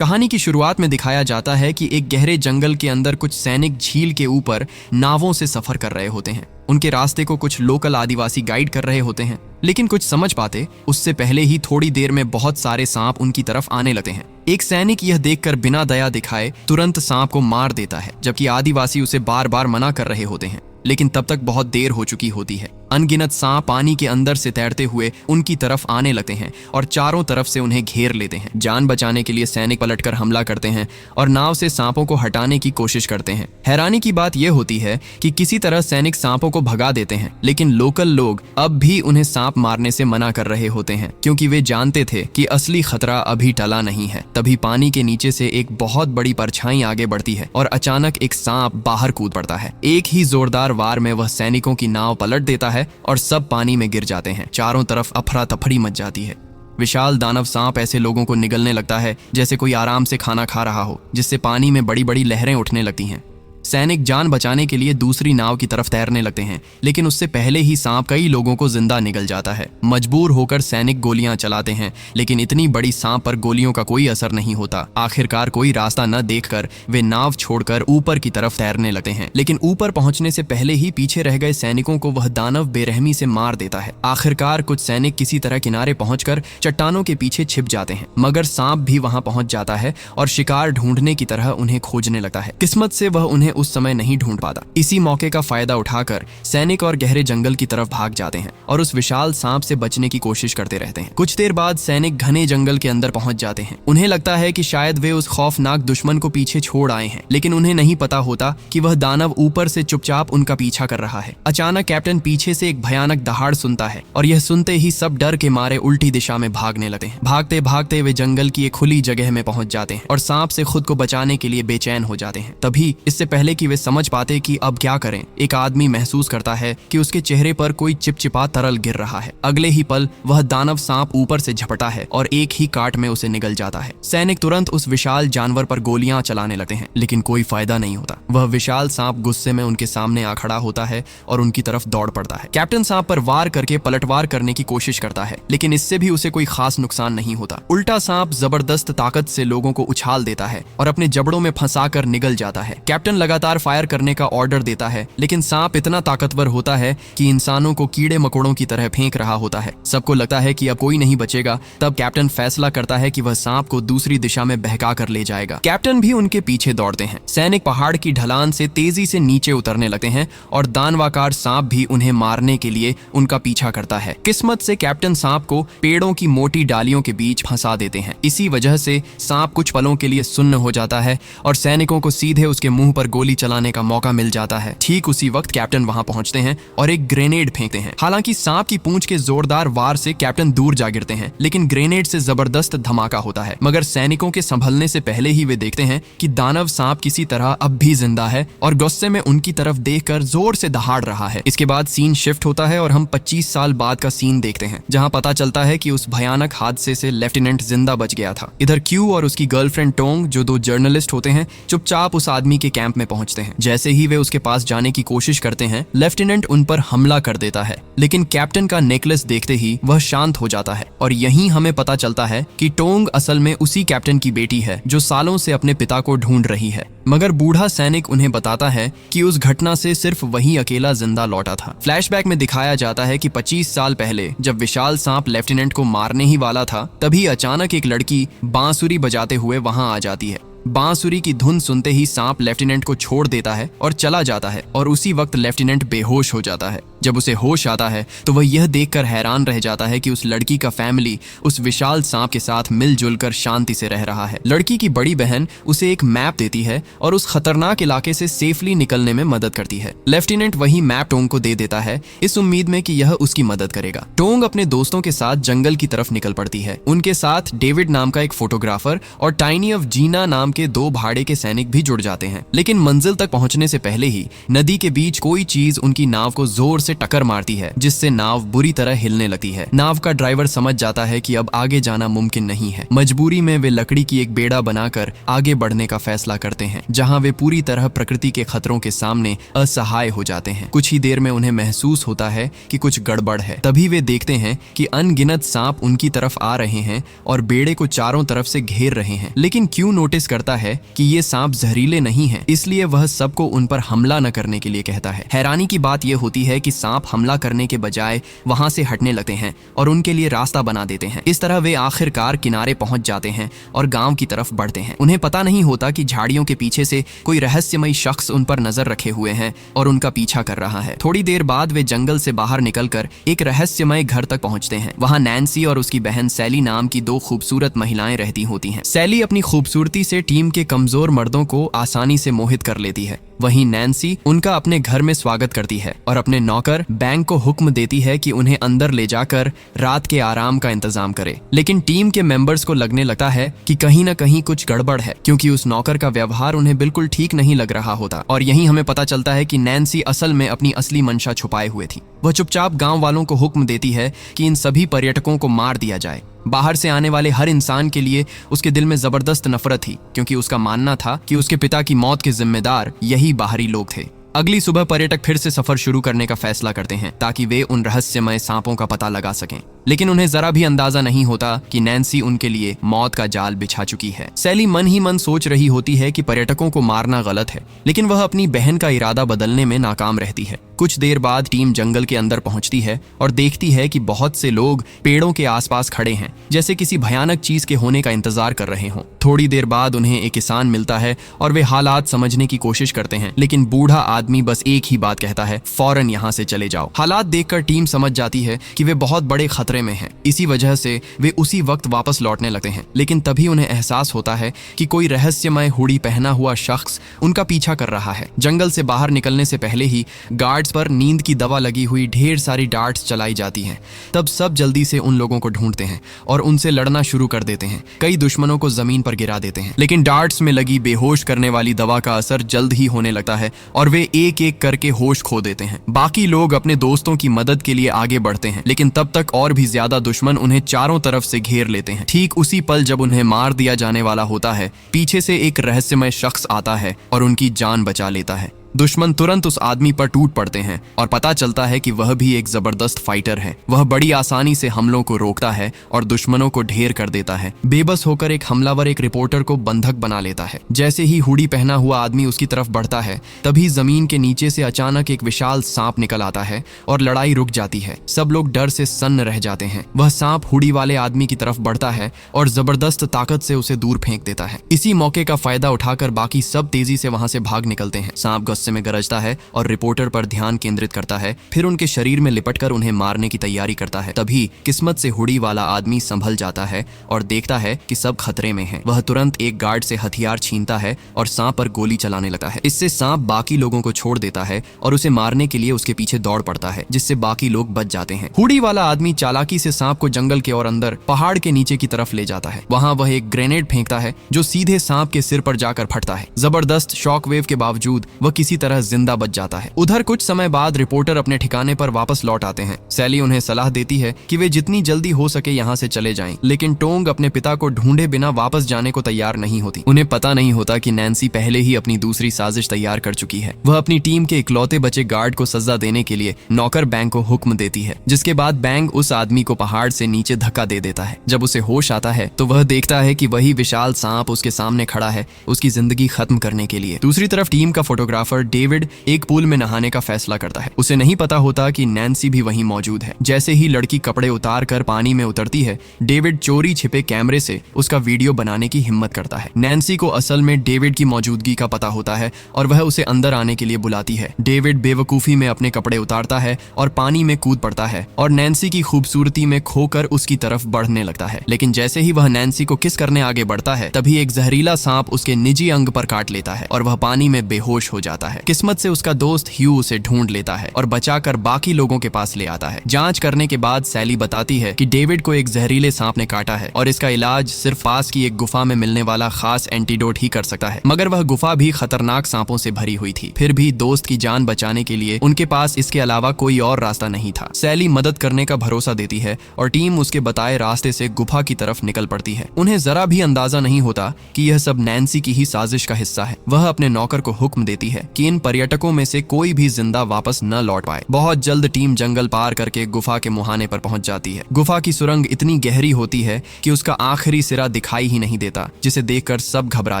कहानी की शुरुआत में दिखाया जाता है कि एक गहरे जंगल के अंदर कुछ सैनिक झील के ऊपर नावों से सफर कर रहे होते हैं। उनके रास्ते को कुछ लोकल आदिवासी गाइड कर रहे होते हैं, लेकिन कुछ समझ पाते उससे पहले ही थोड़ी देर में बहुत सारे सांप उनकी तरफ आने लगते हैं। एक सैनिक यह देखकर बिना दया दिखाए तुरंत सांप को मार देता है, जबकि आदिवासी उसे बार बार मना कर रहे होते हैं, लेकिन तब तक बहुत देर हो चुकी होती है। अनगिनत सांप पानी के अंदर से तैरते हुए उनकी तरफ आने लगते हैं और चारों तरफ से उन्हें घेर लेते हैं। जान बचाने के लिए सैनिक पलटकर हमला करते हैं और नाव से सांपों को हटाने की कोशिश करते हैं। हैरानी की बात यह होती है कि किसी तरह सैनिक सांपों को भगा देते हैं, लेकिन लोकल लोग अब भी उन्हें सांप मारने से मना कर रहे होते हैं, क्योंकि वे जानते थे कि असली खतरा अभी टला नहीं है। तभी पानी के नीचे से एक बहुत बड़ी परछाई आगे बढ़ती है और अचानक एक सांप बाहर कूद पड़ता है। एक ही जोरदार वार में वह सैनिकों की नाव पलट देता है और सब पानी में गिर जाते हैं। चारों तरफ अफरा तफरी मच जाती है। विशाल दानव सांप ऐसे लोगों को निगलने लगता है जैसे कोई आराम से खाना खा रहा हो, जिससे पानी में बड़ी बड़ी लहरें उठने लगती हैं। सैनिक जान बचाने के लिए दूसरी नाव की तरफ तैरने लगते हैं, लेकिन उससे पहले ही सांप कई लोगों को जिंदा निगल जाता है। मजबूर होकर सैनिक गोलियां चलाते हैं, लेकिन इतनी बड़ी सांप पर गोलियों का कोई असर नहीं होता। आखिरकार कोई रास्ता न देखकर वे नाव छोड़कर ऊपर की तरफ तैरने लगते हैं, लेकिन ऊपर पहुंचने से पहले ही पीछे रह गए सैनिकों को वह दानव बेरहमी से मार देता है। आखिरकार कुछ सैनिक किसी तरह किनारे पहुंचकर चट्टानों के पीछे छिप जाते हैं, मगर सांप भी वहां पहुंच जाता है और शिकार ढूंढने की तरह उन्हें खोजने लगता है। किस्मत से वह उन्हें उस समय नहीं ढूंढ पाता। इसी मौके का फायदा उठाकर सैनिक और गहरे जंगल की तरफ भाग जाते हैं और उस विशाल सांप से बचने की कोशिश करते रहते हैं। कुछ देर बाद सैनिक घने जंगल के अंदर पहुंच जाते हैं। उन्हें लगता है कि शायद वे उस खौफनाक दुश्मन को पीछे छोड़ आए हैं, लेकिन उन्हें नहीं पता होता कि वह दानव ऊपर से चुपचाप उनका पीछा कर रहा है। अचानक कैप्टन पीछे से एक भयानक दहाड़ सुनता है और यह सुनते ही सब डर के मारे उल्टी दिशा में भागने लगते हैं। भागते भागते वे जंगल की एक खुली जगह में पहुंच जाते हैं और सांप से खुद को बचाने के लिए बेचैन हो जाते हैं। तभी इससे पहले कि वे समझ पाते कि अब क्या करें, एक आदमी महसूस करता है कि उसके चेहरे पर कोई चिपचिपा तरल गिर रहा है। अगले ही पल वह दानव सांप ऊपर से झपटा है और एक ही काट में उसे निगल जाता है। सैनिक तुरंत उस विशाल जानवर पर गोलियां चलाने लगते हैं, लेकिन कोई फायदा नहीं होता। वह विशाल सांप गुस्से में उनके सामने आ खड़ा होता है और उनकी तरफ दौड़ पड़ता है। कैप्टन सांप पर वार करके पलटवार करने की कोशिश करता है, लेकिन इससे भी उसे कोई खास नुकसान नहीं होता। उल्टा सांप जबरदस्त ताकत से लोगों को उछाल देता है और अपने जबड़ों में फंसाकर निगल जाता है। कैप्टन लगातार फायर करने का ऑर्डर देता है, लेकिन सांप इतना ताकतवर होता है कि इंसानों को कीड़े मकोड़ों की तरह फेंक रहा होता है। सबको लगता है कि अब कोई नहीं बचेगा। तब कैप्टन फैसला करता है कि वह सांप को दूसरी दिशा में बहका कर ले जाएगा। कैप्टन भी उनके पीछे दौड़ते हैं। सैनिक पहाड़ की ढलान से तेजी से नीचे उतरने लगते हैं और दानवाकार सांप भी उन्हें मारने के लिए उनका पीछा करता है। किस्मत से कैप्टन सांप को पेड़ों की मोटी डालियों के बीच फंसा देते हैं। इसी वजह से सांप कुछ पलों के लिए सुन्न हो जाता है और सैनिकों को सीधे उसके मुंह पर गोली चलाने का मौका मिल जाता है। ठीक उसी वक्त कैप्टन वहां पहुंचते हैं और एक ग्रेनेड फेंकते हैं। हालांकि सांप की पूंछ के जोरदार वार से कैप्टन दूर जा गिरते हैं, लेकिन ग्रेनेड से जबरदस्त धमाका होता है। मगर सैनिकों के संभलने से पहले ही वे देखते हैं कि दानव सांप किसी तरह अब भी जिंदा है और गुस्से में उनकी तरफ देखकर जोर से दहाड़ रहा है। इसके बाद सीन शिफ्ट होता है और हम 25 साल बाद का सीन देखते हैं, जहां पता चलता है कि उस भयानक हादसे से लेफ्टिनेंट जिंदा बच गया था। इधर क्यू और उसकी गर्लफ्रेंड टोंग, जो 2 जर्नलिस्ट होते हैं, चुपचाप उस आदमी के कैंप में पहुंचते हैं। जैसे ही वे उसके पास जाने की कोशिश करते हैं, लेफ्टिनेंट उन पर हमला कर देता है, लेकिन कैप्टन का नेकलेस देखते ही वह शांत हो जाता है। और यहीं हमें पता चलता है कि टोंग असल में उसी कैप्टन की बेटी है जो सालों से अपने पिता को ढूंढ रही है। मगर बूढ़ा सैनिक उन्हें बताता है कि उस घटना से सिर्फ वही अकेला जिंदा लौटा था। फ्लैशबैक में दिखाया जाता है कि 25 साल पहले जब विशाल सांप लेफ्टिनेंट को मारने ही वाला था, तभी अचानक एक लड़की बांसुरी बजाते हुए वहां आ जाती है। बांसुरी की धुन सुनते ही सांप लेफ्टिनेंट को छोड़ देता है और चला जाता है और उसी वक्त लेफ्टिनेंट बेहोश हो जाता है। जब उसे होश आता है तो वह यह देखकर हैरान रह जाता है कि उस लड़की का फैमिली उस विशाल सांप के साथ मिलजुल कर शांति से रह रहा है। लड़की की बड़ी बहन उसे एक मैप देती है और उस खतरनाक इलाके से सेफली निकलने में मदद करती है। लेफ्टिनेंट वही मैप टोंग को दे देता है, इस उम्मीद में कि यह उसकी मदद करेगा। टोंग अपने दोस्तों के साथ जंगल की तरफ निकल पड़ती है। उनके साथ डेविड नाम का एक फोटोग्राफर और टाइनी ऑफ जीना नाम के 2 भाड़े के सैनिक भी जुड़ जाते हैं। लेकिन मंजिल तक पहुंचने से पहले ही नदी के बीच कोई चीज उनकी नाव को जोर से से टक्कर मारती है, जिससे नाव बुरी तरह हिलने लगती है। नाव का ड्राइवर समझ जाता है कि अब आगे जाना मुमकिन नहीं है। मजबूरी में वे लकड़ी की एक बेड़ा बनाकर आगे बढ़ने का फैसला करते हैं, जहां वे पूरी तरह प्रकृति के खतरों के सामने असहाय हो जाते हैं। कुछ ही देर में उन्हें महसूस होता है कि कुछ गड़बड़ है। तभी वे देखते हैं कि अनगिनत सांप उनकी तरफ आ रहे हैं और बेड़े को चारों तरफ से घेर रहे हैं। लेकिन क्यों नोटिस करता है कि ये सांप जहरीले नहीं हैं, इसलिए वह सबको उन पर हमला न करने के लिए कहता है। हैरानी की बात यह होती है कि सांप हमला करने के बजाय वहां से हटने लगते हैं और उनके लिए रास्ता बना देते हैं। इस तरह वे आखिरकार किनारे पहुंच जाते हैं और गांव की तरफ बढ़ते हैं। उन्हें पता नहीं होता कि झाड़ियों के पीछे से कोई रहस्यमयी शख्स उन पर नजर रखे हुए हैं और उनका पीछा कर रहा है। थोड़ी देर बाद वे जंगल से बाहर निकलकर एक रहस्यमय घर तक पहुंचते हैं। वहां नैन्सी और उसकी बहन सैली नाम की दो खूबसूरत महिलाएं रहती होती हैं। सैली अपनी खूबसूरती से टीम के कमजोर मर्दों को आसानी से मोहित कर लेती है। वहीं नैन्सी उनका अपने घर में स्वागत करती है और अपने नौकर बैंक को हुक्म देती है कि उन्हें अंदर ले जाकर रात के आराम का इंतजाम करे। लेकिन टीम के मेंबर्स को लगने लगता है कि कहीं न कहीं कुछ गड़बड़ है, क्योंकि उस नौकर का व्यवहार उन्हें बिल्कुल ठीक नहीं लग रहा होता। और यहीं हमें पता चलता है कि नैन्सी असल में अपनी असली मंशा छुपाए हुए थी। वह चुपचाप गांव वालों को हुक्म देती है कि इन सभी पर्यटकों को मार दिया जाए। बाहर से आने वाले हर इंसान के लिए उसके दिल में जबरदस्त नफरत थी, क्योंकि उसका मानना था कि उसके पिता की मौत के जिम्मेदार यही बाहरी लोग थे। अगली सुबह पर्यटक फिर से सफर शुरू करने का फैसला करते हैं ताकि वे उन रहस्यमय सांपों का पता लगा सकें। लेकिन उन्हें जरा भी अंदाजा नहीं होता कि नैन्सी उनके लिए मौत का जाल बिछा चुकी है। सैली मन ही मन सोच रही होती है कि पर्यटकों को मारना गलत है, लेकिन वह अपनी बहन का इरादा बदलने में नाकाम रहती है। कुछ देर बाद टीम जंगल के अंदर पहुंचती है और देखती है कि बहुत से लोग पेड़ों के आसपास खड़े हैं, जैसे किसी भयानक चीज के होने का इंतजार कर रहे हों। थोड़ी देर बाद उन्हें एक किसान मिलता है और वे हालात समझने की कोशिश करते हैं, लेकिन बूढ़ा आदमी बस एक ही बात कहता है, फौरन यहाँ से चले जाओ। हालात देखकर टीम समझ जाती है कि वे बहुत बड़े खतरे में हैं। इसी वजह से वे उसी वक्त वापस लौटने लगते हैं। लेकिन तभी उन्हें एहसास होता है कि कोई रहस्यमय हुडी पहना हुआ शख्स उनका पीछा कर रहा है। जंगल से बाहर निकलने से पहले ही गार्ड्स पर नींद की दवा लगी हुई ढेर सारी डार्ट्स चलाई जाती हैं। तब सब जल्दी से उन लोगों को ढूंढते हैं और उनसे लड़ना शुरू कर देते हैं। कई दुश्मनों को जमीन पर गिरा देते हैं, लेकिन डार्ट्स में लगी बेहोश करने वाली दवा का असर जल्द ही होने लगता है और वे एक एक करके होश खो देते हैं। बाकी लोग अपने दोस्तों की मदद के लिए आगे बढ़ते हैं, लेकिन तब तक और भी ज्यादा दुश्मन उन्हें चारों तरफ से घेर लेते हैं। ठीक उसी पल जब उन्हें मार दिया जाने वाला होता है, पीछे से एक रहस्यमय शख्स आता है और उनकी जान बचा लेता है। दुश्मन तुरंत उस आदमी पर टूट पड़ते हैं और पता चलता है कि वह भी एक जबरदस्त फाइटर है। वह बड़ी आसानी से हमलों को रोकता है और दुश्मनों को ढेर कर देता है। बेबस होकर एक हमलावर एक रिपोर्टर को बंधक बना लेता है। जैसे ही हुडी पहना हुआ आदमी उसकी तरफ बढ़ता है, तभी जमीन के नीचे से अचानक एक विशाल सांप निकल आता है और लड़ाई रुक जाती है। सब लोग डर से सन्न रह जाते हैं। वह सांप हुडी वाले आदमी की तरफ बढ़ता है और जबरदस्त ताकत से उसे दूर फेंक देता है। इसी मौके का फायदा उठाकर बाकी सब तेजी से वहां से भाग निकलते हैं। सांप में गरजता है और रिपोर्टर पर ध्यान केंद्रित करता है, फिर उनके शरीर में लिपटकर उन्हें मारने की तैयारी करता है। तभी किस्मत से हुडी वाला आदमी संभल जाता है और देखता है कि सब खतरे में हैं। वह तुरंत एक गार्ड से हथियार छीनता है और सांप पर गोली चलाने लगता है। इससे सांप बाकी लोगों को छोड़ देता है और उसे मारने के लिए उसके पीछे दौड़ पड़ता है, जिससे बाकी लोग बच जाते हैं। हुडी वाला आदमी चालाकी से सांप को जंगल के और अंदर पहाड़ के नीचे की तरफ ले जाता है। वहां वह एक ग्रेनेड फेंकता है जो सीधे सांप के सिर पर जाकर फटता है। जबरदस्त शॉक वेव के बावजूद वह किसी तरह जिंदा बच जाता है। उधर कुछ समय बाद रिपोर्टर अपने ठिकाने पर वापस लौट आते हैं। सैली उन्हें सलाह देती है कि वे जितनी जल्दी हो सके यहाँ से चले जाएं, लेकिन टोंग अपने पिता को ढूंढे बिना वापस जाने को तैयार नहीं होती। उन्हें पता नहीं होता कि नैन्सी पहले ही अपनी दूसरी साजिश तैयार कर चुकी है। वह अपनी टीम के इकलौते बचे गार्ड को सजा देने के लिए नौकर बैंक को हुक्म देती है, जिसके बाद बैंक उस आदमी को पहाड़ से नीचे धक्का दे देता है। जब उसे होश आता है तो वह देखता है कि वही विशाल सांप उसके सामने खड़ा है, उसकी जिंदगी खत्म करने के लिए। दूसरी तरफ टीम का फोटोग्राफर डेविड एक पूल में नहाने का फैसला करता है। उसे नहीं पता होता कि नैन्सी भी वहीं मौजूद है। जैसे ही लड़की कपड़े उतार कर पानी में उतरती है, डेविड चोरी छिपे कैमरे से उसका वीडियो बनाने की हिम्मत करता है। नैन्सी को असल में डेविड की मौजूदगी का पता होता है और वह उसे अंदर आने के लिए बुलाती है। डेविड बेवकूफी में अपने कपड़े उतारता है और पानी में कूद पड़ता है और नैन्सी की खूबसूरती में खोकर उसकी तरफ बढ़ने लगता है। लेकिन जैसे ही वह नैन्सी को किस करने आगे बढ़ता है, तभी एक जहरीला सांप उसके निजी अंग पर काट लेता है और वह पानी में बेहोश हो जाता है। है। किस्मत से उसका दोस्त ह्यू उसे ढूंढ लेता है और बचाकर बाकी लोगों के पास ले आता है। जांच करने के बाद सैली बताती है कि डेविड को एक जहरीले सांप ने काटा है और इसका इलाज सिर्फ पास की एक गुफा में मिलने वाला खास एंटीडोट ही कर सकता है। मगर वह गुफा भी खतरनाक सांपों से भरी हुई थी। फिर भी दोस्त की जान बचाने के लिए उनके पास इसके अलावा कोई और रास्ता नहीं था। सैली मदद करने का भरोसा देती है और टीम उसके बताए रास्ते से गुफा की तरफ निकल पड़ती है। उन्हें जरा भी अंदाजा नहीं होता कि यह सब नैन्सी की ही साजिश का हिस्सा है। वह अपने नौकर को हुक्म देती है कि इन पर्यटकों में से कोई भी जिंदा वापस न लौट पाए। बहुत जल्द टीम जंगल पार करके गुफा के मुहाने पर पहुंच जाती है। गुफा की सुरंग इतनी गहरी होती है कि उसका आखिरी सिरा दिखाई ही नहीं देता, जिसे देखकर सब घबरा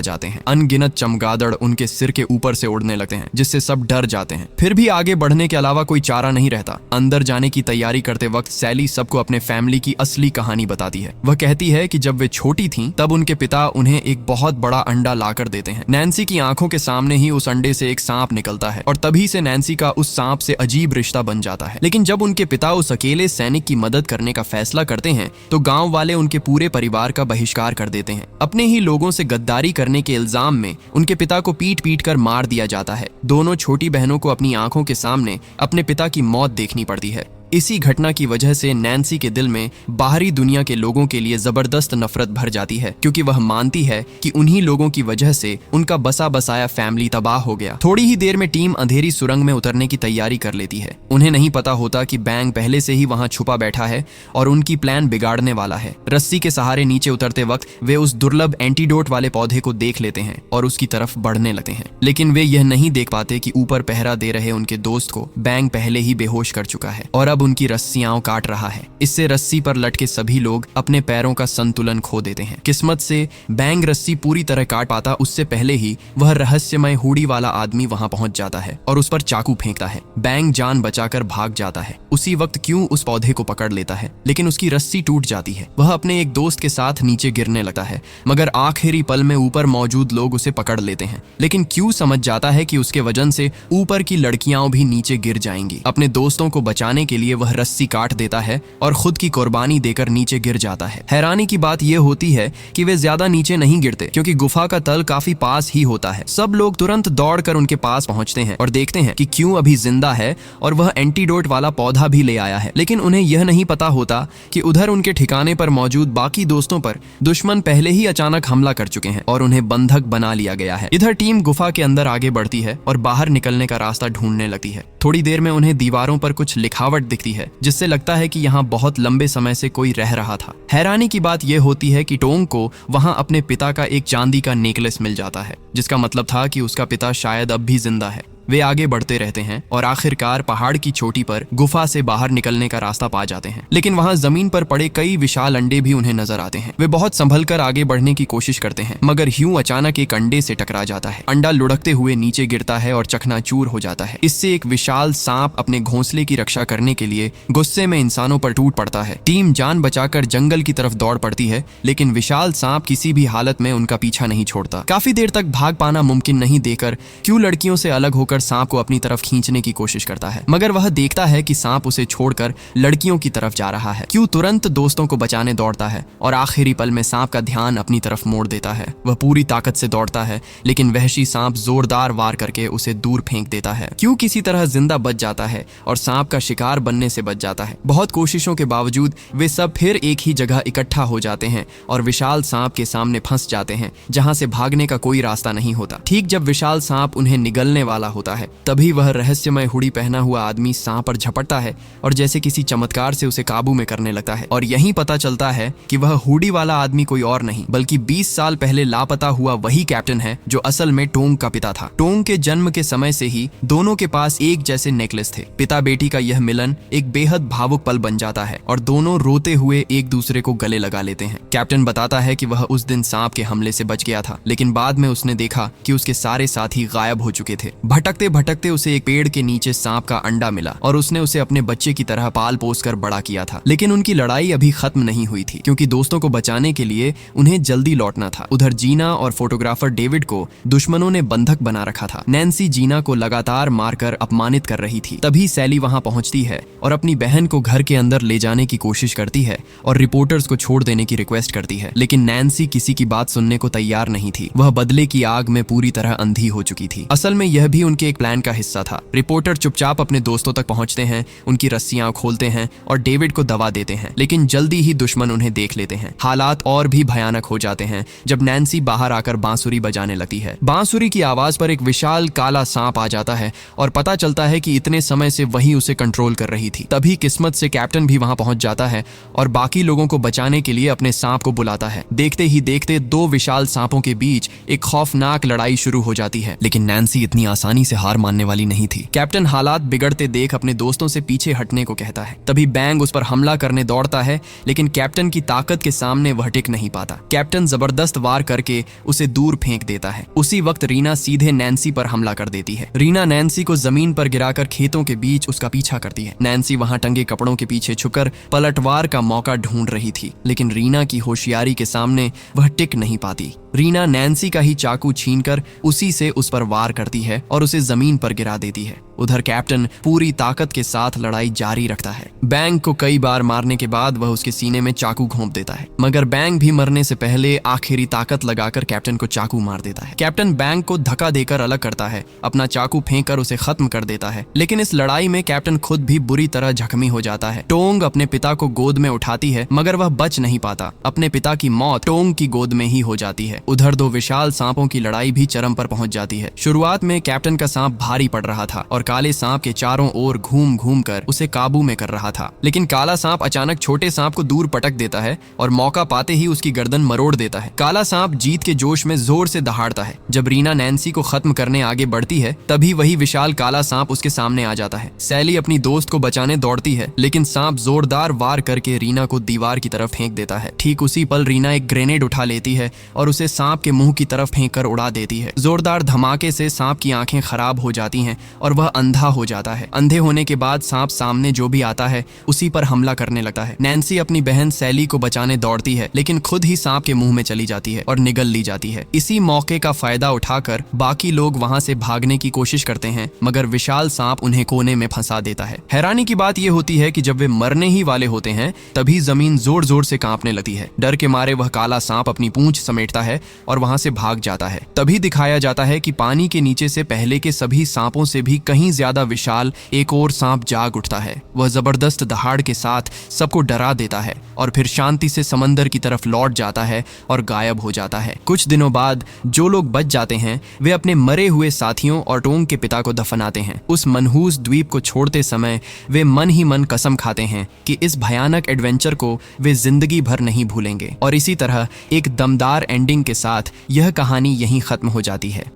जाते हैं। अनगिनत चमगादड़ उनके सिर के ऊपर से उड़ने लगते हैं, जिससे सब डर जाते हैं। फिर भी आगे बढ़ने के अलावा कोई चारा नहीं रहता। अंदर जाने की तैयारी करते वक्त सैली सबको अपने फैमिली की असली कहानी बताती है। वह कहती है कि जब वे छोटी थीं, तब उनके पिता उन्हें एक बहुत बड़ा अंडा लाकर देते हैं। नैन्सी की आंखों के सामने ही उस अंडे से एक सांप निकलता है और तभी से नैन्सी का उस सांप से अजीब रिश्ता बन जाता है। लेकिन जब उनके पिता उस अकेले सैनिक की मदद करने का फैसला करते हैं तो गांव वाले उनके पूरे परिवार का बहिष्कार कर देते हैं। अपने ही लोगों से गद्दारी करने के इल्जाम में उनके पिता को पीट पीट कर मार दिया जाता है। दोनों छोटी बहनों को अपनी आंखों के सामने अपने पिता की मौत देखनी पड़ती है। इसी घटना की वजह से नैन्सी के दिल में बाहरी दुनिया के लोगों के लिए जबरदस्त नफरत भर जाती है, क्योंकि वह मानती है कि उन्हीं लोगों की वजह से उनका बसा बसाया फैमिली तबाह हो गया। थोड़ी ही देर में टीम अंधेरी सुरंग में उतरने की तैयारी कर लेती है। उन्हें नहीं पता होता कि बैंग पहले से ही वहां छुपा बैठा है और उनकी प्लान बिगाड़ने वाला है। रस्सी के सहारे नीचे उतरते वक्त वे उस दुर्लभ एंटीडोट वाले पौधे को देख लेते हैं और उसकी तरफ बढ़ने लगते हैं। लेकिन वे यह नहीं देख पाते कि ऊपर पहरा दे रहे उनके दोस्त को बैंग पहले ही बेहोश कर चुका है और अब उनकी रस्सियां काट रहा है। इससे रस्सी पर लटके सभी लोग अपने पैरों का संतुलन खो देते हैं। किस्मत से बैंग रस्सी पूरी तरह काट पाता उससे पहले ही वह रहस्यमय हुडी वाला आदमी वहां पहुंच जाता है और उस पर चाकू फेंकता है। बैंग जान बचाकर भाग जाता है। उसी वक्त क्यू उस पौधे को पकड़ लेता है, लेकिन उसकी रस्सी टूट जाती है। वह अपने एक दोस्त के साथ नीचे गिरने लगता है, मगर आखिरी पल में ऊपर मौजूद लोग उसे पकड़ लेते हैं। लेकिन क्यू समझ जाता है कि उसके वजन से ऊपर की लड़कियां भी नीचे गिर जाएंगी। अपने दोस्तों को बचाने के लिए वह रस्सी काट देता है और खुद की कुर्बानी देकर नीचे गिर जाता है। हैरानी की बात यह होती है कि वे ज्यादा नीचे नहीं गिरते, क्योंकि गुफा का तल काफी पास ही होता है। सब लोग तुरंत दौड़कर उनके पास पहुंचते हैं और देखते हैं कि क्यू अभी जिंदा है और वह एंटीडोट वाला पौधा भी ले आया है। लेकिन उन्हें यह नहीं पता होता कि उधर उनके ठिकाने पर मौजूद बाकी दोस्तों पर दुश्मन पहले ही अचानक हमला कर चुके हैं और उन्हें बंधक बना लिया गया है। इधर टीम गुफा के अंदर आगे बढ़ती है और बाहर निकलने का रास्ता ढूंढने लगती है। थोड़ी देर में उन्हें दीवारों पर कुछ लिखावट दिखती है, जिससे लगता है कि यहाँ बहुत लंबे समय से कोई रह रहा था। हैरानी की बात यह होती है कि टोंग को वहाँ अपने पिता का एक चांदी का नेकलेस मिल जाता है, जिसका मतलब था कि उसका पिता शायद अब भी जिंदा है। वे आगे बढ़ते रहते हैं और आखिरकार पहाड़ की चोटी पर गुफा से बाहर निकलने का रास्ता पा जाते हैं। लेकिन वहां जमीन पर पड़े कई विशाल अंडे भी उन्हें नजर आते हैं। वे बहुत संभल कर आगे बढ़ने की कोशिश करते हैं, मगर ह्यू अचानक एक अंडे से टकरा जाता है। अंडा लुढ़कते हुए नीचे गिरता है और चकनाचूर हो जाता है। इससे एक विशाल सांप अपने घोंसले की रक्षा करने के लिए गुस्से में इंसानों पर टूट पड़ता है। टीम जान बचाकर जंगल की तरफ दौड़ पड़ती है, लेकिन विशाल सांप किसी भी हालत में उनका पीछा नहीं छोड़ता। काफी देर तक भाग पाना मुमकिन नहीं देकर क्यू लड़कियों से अलग होकर सांप को अपनी तरफ खींचने की कोशिश करता है, मगर वह देखता है कि सांप उसे छोड़कर लड़कियों की तरफ जा रहा है। क्यू तुरंत दोस्तों को बचाने दौड़ता है और आखिरी पल में सांप का ध्यान अपनी तरफ मोड़ देता है। वह पूरी ताकत से दौड़ता है, लेकिन वहशी सांप जोरदार वार करके उसे दूर फेंक देता है। क्यू किसी तरह जिंदा बच जाता है और सांप का शिकार बनने से बच जाता है। बहुत कोशिशों के बावजूद वे सब फिर एक ही जगह इकट्ठा हो जाते हैं और विशाल सांप के सामने फंस जाते हैं, जहां से भागने का कोई रास्ता नहीं होता। ठीक जब विशाल सांप उन्हें निगलने वाला होता है, तभी वह रहस्यमय हुडी पहना हुआ आदमी सांप पर झपटता है और जैसे किसी चमत्कार से उसे काबू में करने लगता है। और यहीं पता चलता है कि वह हुडी वाला आदमी कोई और नहीं बल्कि 20 साल पहले लापता हुआ वही कैप्टन है जो असल में टोंग का पिता था। टोंग के जन्म के समय से ही दोनों के पास एक जैसे नेकलेस थे। पिता बेटी का यह मिलन एक बेहद भावुक पल बन जाता है और दोनों रोते हुए एक दूसरे को गले लगा लेते हैं। कैप्टन बताता है कि वह उस दिन सांप के हमले से बच गया था, लेकिन बाद में उसने देखा कि उसके सारे साथी गायब हो चुके थे। भटकते भटकते उसे एक पेड़ के नीचे सांप का अंडा मिला और उसने उसे अपने बच्चे की तरह पाल पोस कर बड़ा किया था। लेकिन उनकी लड़ाई अभी खत्म नहीं हुई थी, क्योंकि दोस्तों को बचाने के लिए उन्हें जल्दी लौटना था। उधर जीना और फोटोग्राफर डेविड को दुश्मनों ने बंधक बना रखा था। नैन्सी जीना को लगातार मारकर अपमानित कर रही थी। तभी सैली वहां पहुंचती है और अपनी बहन को घर के अंदर ले जाने की कोशिश करती है और रिपोर्टर्स को छोड़ देने की रिक्वेस्ट करती है, लेकिन नैन्सी किसी की बात सुनने को तैयार नहीं थी। वह बदले की आग में पूरी तरह अंधी हो चुकी थी। असल में यह भी उनके उनके एक प्लान का हिस्सा था। रिपोर्टर चुपचाप अपने दोस्तों तक पहुंचते हैं, उनकी रस्सियां खोलते हैं और डेविड को दबा देते हैं, लेकिन जल्दी ही दुश्मन उन्हें देख लेते हैं। हालात और भी भयानक हो जाते हैं जब नैन्सी बाहर आकर बांसुरी बजाने लगती है। बांसुरी की आवाज पर एक विशाल काला सांप आ जाता है और पता चलता है कि इतने समय से वही उसे कंट्रोल कर रही थी। तभी किस्मत से कैप्टन भी वहां पहुंच जाता है और बाकी लोगों को बचाने के लिए अपने सांप को बुलाता है। देखते ही देखते दो विशाल सांपों के बीच एक खौफनाक लड़ाई शुरू हो जाती है, लेकिन नैन्सी इतनी आसानी से हार मानने वाली नहीं थी। कैप्टन हालात बिगड़ते देख अपने दोस्तों से पीछे हटने को कहता है। तभी बैंग उस पर हमला करने दौड़ता है, लेकिन कैप्टन की ताकत के सामने वह टिक नहीं पाता। कैप्टन जबरदस्त वार करके उसे दूर फेंक देता है। उसी वक्त रीना सीधे नैन्सी पर हमला कर देती है। रीना नैन्सी को जमीन पर गिराकर खेतों के बीच उसका पीछा करती है। नैन्सी वहां टंगे कपड़ों के पीछे छुपकर पलटवार का मौका ढूंढ रही थी, लेकिन रीना की होशियारी के सामने वह टिक नहीं पाती। रीना नैन्सी का ही चाकू छीनकर उसी से उस पर वार करती है और उसे जमीन पर गिरा देती है। उधर कैप्टन पूरी ताकत के साथ लड़ाई जारी रखता है। बैंग को कई बार मारने के बाद वह उसके सीने में चाकू घोंप देता है, मगर बैंग भी मरने से पहले आखिरी ताकत लगाकर कैप्टन को चाकू मार देता है। कैप्टन बैंग को धक्का देकर अलग करता है, अपना चाकू फेंककर उसे खत्म कर देता है, लेकिन इस लड़ाई में कैप्टन खुद भी बुरी तरह जख्मी हो जाता है। टोंग अपने पिता को गोद में उठाती है, मगर वह बच नहीं पाता। अपने पिता की मौत टोंग की गोद में ही हो जाती है। उधर दो विशाल सांपों की लड़ाई भी चरम पर पहुंच जाती है। शुरुआत में कैप्टन का सांप भारी पड़ रहा था और काले सांप के चारों ओर घूम घूम कर उसे काबू में कर रहा था, लेकिन काला सांप अचानक छोटे सांप को दूर पटक देता है और मौका पाते ही उसकी गर्दन मरोड़ देता है। काला सांप जीत के जोश में जोर से दहाड़ता है। जब रीना नैन्सी को खत्म करने आगे बढ़ती है, तभी वही विशाल काला सांप उसके सामने आ जाता है। सैली अपनी दोस्त को बचाने दौड़ती है, लेकिन सांप जोरदार वार करके रीना को दीवार की तरफ फेंक देता है। ठीक उसी पल रीना एक ग्रेनेड उठा लेती है और उसे सांप के मुंह की तरफ फेंक कर उड़ा देती है। जोरदार धमाके से सांप की आंखें खराब हो जाती हैं और वह अंधा हो जाता है। अंधे होने के बाद सांप सामने जो भी आता है उसी पर हमला करने लगता है। नैन्सी अपनी बहन सैली को बचाने दौड़ती है, लेकिन खुद ही सांप के मुंह में चली जाती है और निगल ली जाती है। इसी मौके का फायदा उठाकर बाकी लोग वहां से भागने की कोशिश करते हैं, मगर विशाल सांप उन्हें कोने में फंसा देता है। हैरानी की बात यह होती है कि जब वे मरने ही वाले होते हैं, तभी जमीन जोर जोर से कांपने लगती है। डर के मारे वह काला सांप अपनी पूंछ समेटता है और वहां से भाग जाता है। तभी दिखाया जाता है कि पानी के नीचे से पहले के सभी सांपों से भी कहीं ज्यादा विशाल एक और सांप जाग उठता है। वह जबरदस्त दहाड़ के साथ सबको डरा देता है और फिर शांति से समंदर की तरफ लौट जाता है और गायब हो जाता है। कुछ दिनों बाद जो लोग बच जाते हैं, वे अपने मरे हुए साथियों और टोंग के पिता को दफनाते हैं। उस मनहूस द्वीप को छोड़ते समय वे मन ही मन कसम खाते हैं कि इस भयानक एडवेंचर को वे जिंदगी भर नहीं भूलेंगे। और इसी तरह एक दमदार एंडिंग के साथ यह कहानी यहीं खत्म हो जाती है।